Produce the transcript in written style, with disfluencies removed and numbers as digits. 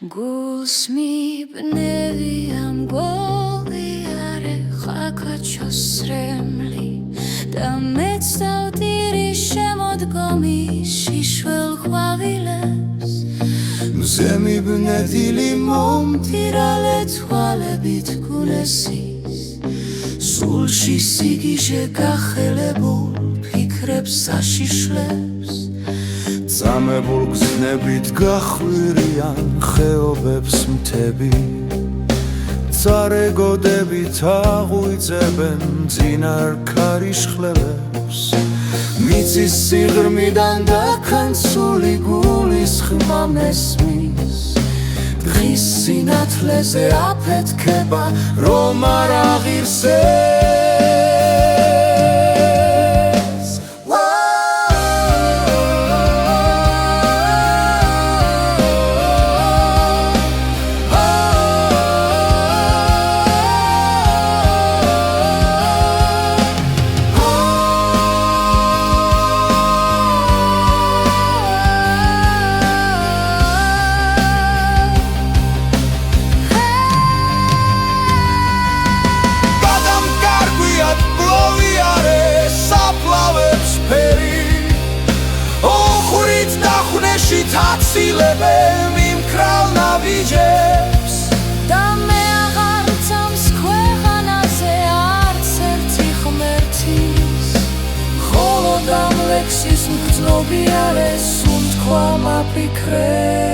გულს მიბნევი ამ გოლიარე ხაკაჩოს რემლი და მეც დავდირი შემოდგომის შიშველ ყვავილებს მზე მიბნედილი მომტირალე თვალებით გულესის სულში სიგიჟე გახელებულ ფიქრებს საშიშლებს წამებულ გზნებით გახვირიან ხეობებს მთები წარეგოდებით აღვიძებენ წინარ ქარიშხლებს მიწის სიღრმიდან დაქანცული გულის ხმა მესმის დღის სინათლეზე აფეთქება რომ არ აღირსეს თაცილებენ იმ კრავ ნავიჯებს და მე აღარ წამს ქვეყანაზე არც ერთი ღმერთის მხოლოდ ამ ლექსის მგრძნობიარე სუნთქვა მაფიქრებს